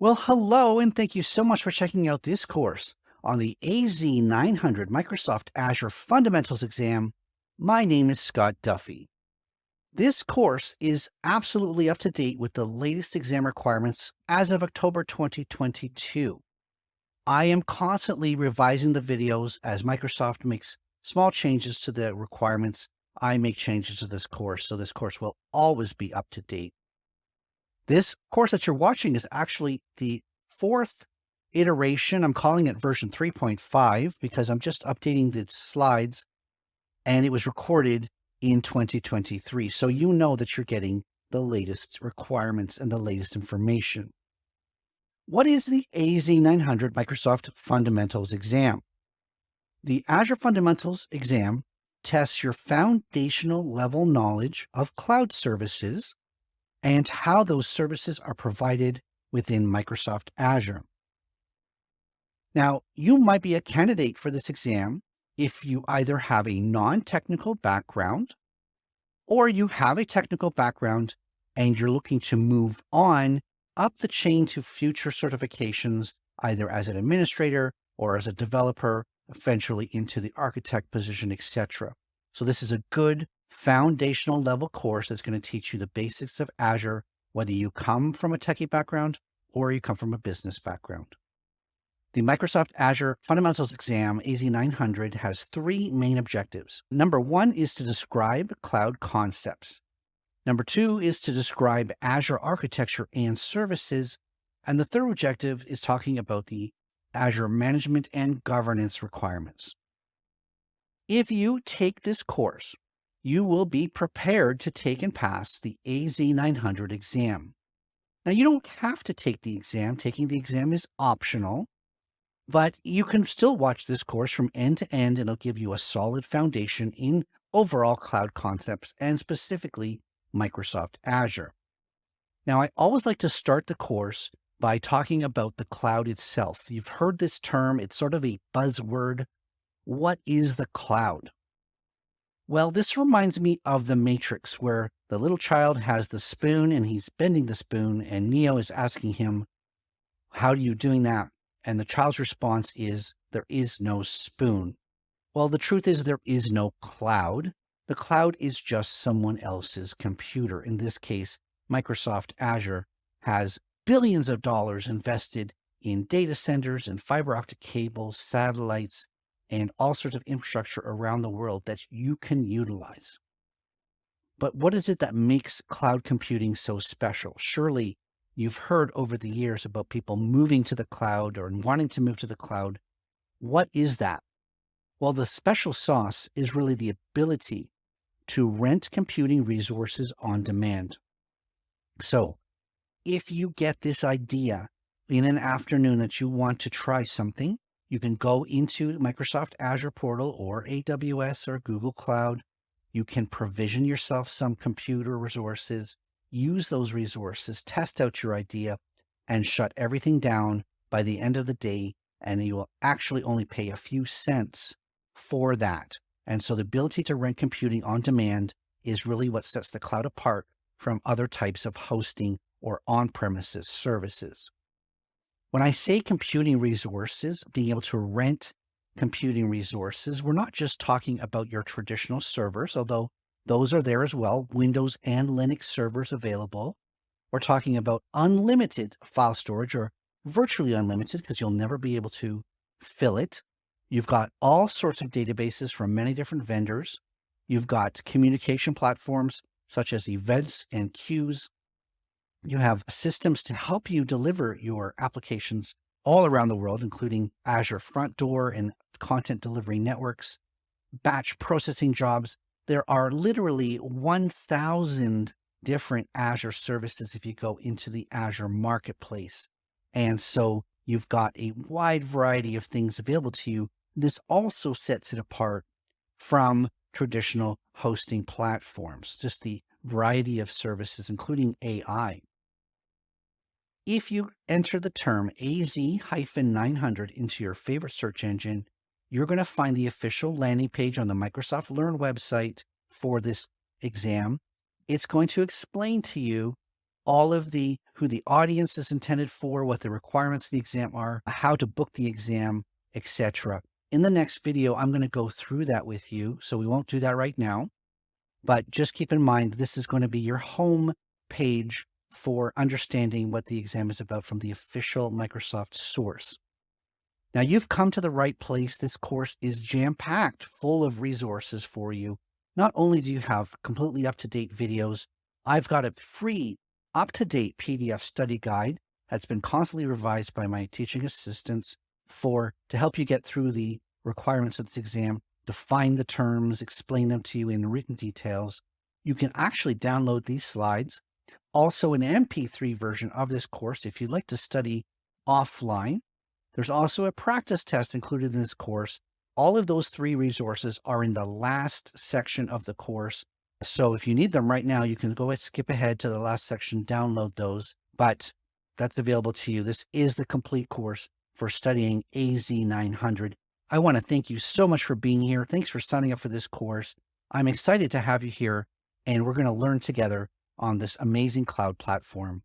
Well, hello, and thank you so much for checking out this course on the AZ900 Microsoft Azure Fundamentals exam. My name is Scott Duffy. This course is absolutely up to date with the latest exam requirements as of October 2022. I am constantly revising the videos as Microsoft makes small changes to the requirements. I make changes to this course, so this course will always be up to date. This course that you're watching is actually the fourth iteration. I'm calling it version 3.5 because I'm just updating the slides, and it was recorded in 2023. So you know that you're getting the latest requirements and the latest information. What is the AZ900 Microsoft Fundamentals exam? The Azure Fundamentals exam tests your foundational level knowledge of cloud services and how those services are provided within Microsoft Azure. Now, you might be a candidate for this exam if you either have a non-technical background or you have a technical background and you're looking to move on up the chain to future certifications, either as an administrator or as a developer, eventually into the architect position, etc. So this is a good foundational level course that's going to teach you the basics of Azure, whether you come from a techie background or you come from a business background. The Microsoft Azure Fundamentals exam, AZ900, has three main objectives. Number one is to describe cloud concepts. Number two is to describe Azure architecture and services. And the third objective is talking about the Azure management and governance requirements. If you take this course, you will be prepared to take and pass the AZ900 exam. Now, you don't have to take the exam. Taking the exam is optional, but you can still watch this course from end to end, and it'll give you a solid foundation in overall cloud concepts and specifically Microsoft Azure. Now, I always like to start the course by talking about the cloud itself. You've heard this term. It's sort of a buzzword. What is the cloud? Well, this reminds me of The Matrix, where the little child has the spoon and he's bending the spoon, and Neo is asking him, how are you doing that? And the child's response is, there is no spoon. Well, the truth is there is no cloud. The cloud is just someone else's computer. In this case, Microsoft Azure has billions of dollars invested in data centers and fiber optic cables, satellites, and all sorts of infrastructure around the world that you can utilize. But what is it that makes cloud computing so special? Surely you've heard over the years about people moving to the cloud or wanting to move to the cloud. What is that? Well, the special sauce is really the ability to rent computing resources on demand. So if you get this idea in an afternoon that you want to try something, you can go into Microsoft Azure portal or AWS or Google Cloud. You can provision yourself some computer resources, use those resources, test out your idea, and shut everything down by the end of the day. And you will actually only pay a few cents for that. And so the ability to rent computing on demand is really what sets the cloud apart from other types of hosting or on-premises services. When I say computing resources, being able to rent computing resources, we're not just talking about your traditional servers, although those are there as well, Windows and Linux servers available. We're talking about unlimited file storage, or virtually unlimited, because you'll never be able to fill it. You've got all sorts of databases from many different vendors. You've got communication platforms such as events and queues. You have systems to help you deliver your applications all around the world, including Azure Front Door and content delivery networks, batch processing jobs. There are literally 1,000 different Azure services if you go into the Azure Marketplace. And so you've got a wide variety of things available to you. This also sets it apart from traditional hosting platforms, just the variety of services, including AI. If you enter the term AZ-900 into your favorite search engine, you're going to find the official landing page on the Microsoft Learn website for this exam. It's going to explain to you all of who the audience is intended for, what the requirements of the exam are, how to book the exam, etc. In the next video, I'm going to go through that with you, so we won't do that right now. But just keep in mind, this is going to be your home page for understanding what the exam is about from the official Microsoft source. Now, you've come to the right place. This course is jam-packed, full of resources for you. Not only do you have completely up-to-date videos, I've got a free, up-to-date PDF study guide that's been constantly revised by my teaching assistants to help you get through the requirements of this exam, define the terms, explain them to you in written details. You can actually download these slides. Also, an MP3 version of this course if you'd like to study offline. There's also a practice test included in this course. All of those 3 resources are in the last section of the course. So if you need them right now, you can go and skip ahead to the last section, download those, but that's available to you. This is the complete course for studying AZ900. I want to thank you so much for being here. Thanks for signing up for this course. I'm excited to have you here, and we're going to learn together on this amazing cloud platform.